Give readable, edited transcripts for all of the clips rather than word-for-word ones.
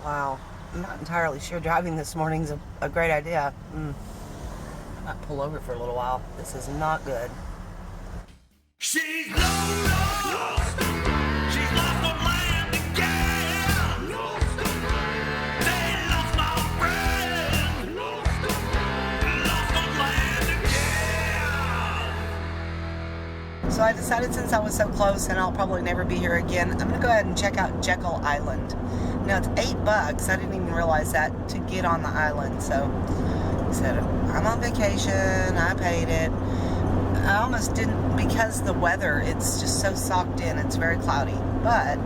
Wow. I'm not entirely sure driving this morning's a great idea. I might pull over for a little while. This is not good. She's lost. She's lost on land again. They lost my friend. Lost on land again. So I decided, since I was so close and I'll probably never be here again, I'm going to go ahead and check out Jekyll Island. Now, it's $8. I didn't even realize that, to get on the island. So I said, I'm on vacation. I paid it. I almost didn't, because the weather, it's just so socked in. It's very cloudy. But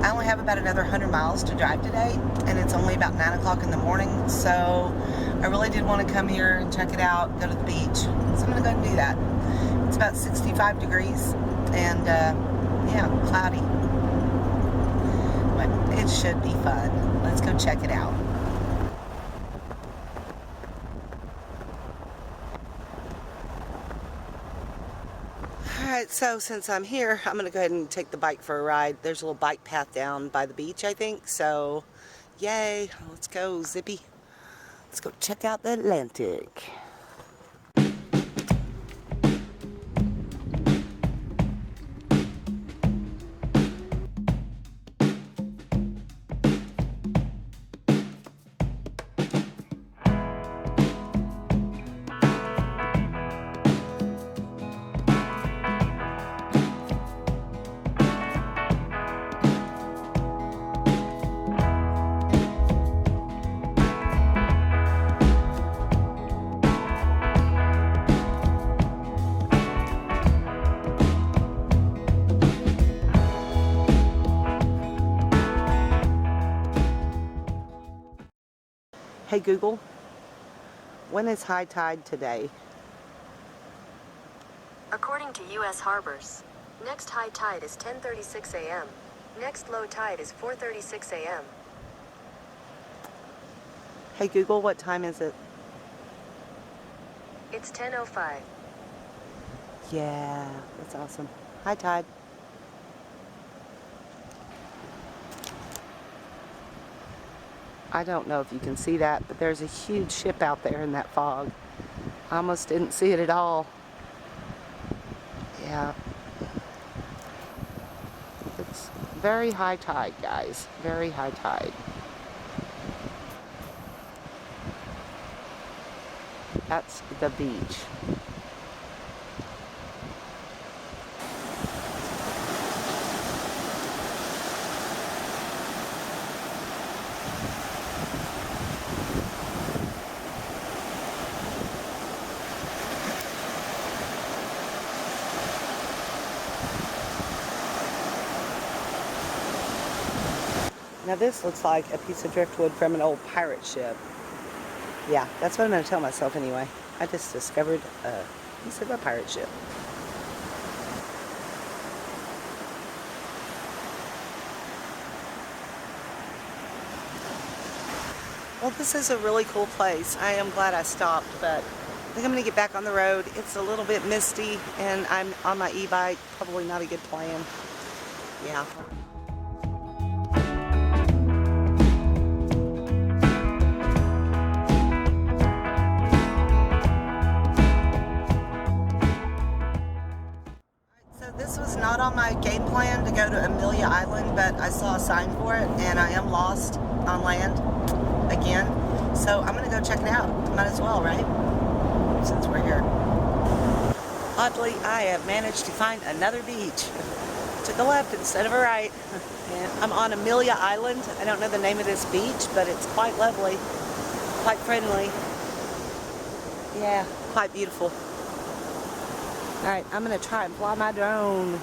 I only have about another 100 miles to drive today, and it's only about 9 o'clock in the morning. So I really did want to come here and check it out, go to the beach. So I'm going to go and do that. It's about 65 degrees and, yeah, cloudy. But it should be fun. Let's go check it out. Alright, so since I'm here, I'm going to go ahead and take the bike for a ride. There's a little bike path down by the beach, I think. So, yay, let's go, Zippy. Let's go check out the Atlantic. Hey Google, when is high tide today? According to U.S. Harbors, next high tide is 10:36 a.m. Next low tide is 4:36 a.m. Hey Google, what time is it? It's 10:05. Yeah, that's awesome. High tide. I don't know if you can see that, but there's a huge ship out there in that fog. I almost didn't see it at all. Yeah. It's very high tide, guys. Very high tide. That's the beach. Now this looks like a piece of driftwood from an old pirate ship. Yeah, that's what I'm going to tell myself anyway. I just discovered a piece of a pirate ship. Well, this is a really cool place. I am glad I stopped, but I think I'm going to get back on the road. It's a little bit misty, and I'm on my e-bike. Probably not a good plan. Yeah. This was not on my game plan to go to Amilia Island, but I saw a sign for it, and I am lost on land again. So I'm going to go check it out. Might as well, right? Since we're here. Oddly, I have managed to find another beach. Took a left instead of a right. And I'm on Amilia Island. I don't know the name of this beach, but it's quite lovely. Quite friendly. Yeah, quite beautiful. Alright, I'm going to try and fly my drone.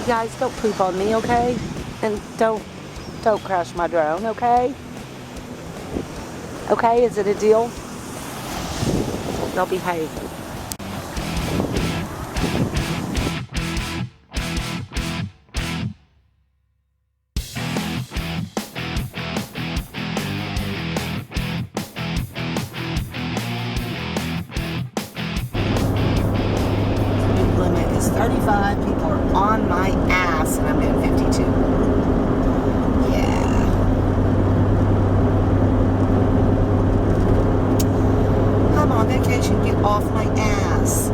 guys, don't poop on me, okay? And don't crash my drone, okay? Okay, is it a deal? They'll behave. Limit is 35. People are on my ass, and I'm doing 52. Yeah. I'm on vacation. Get off my ass.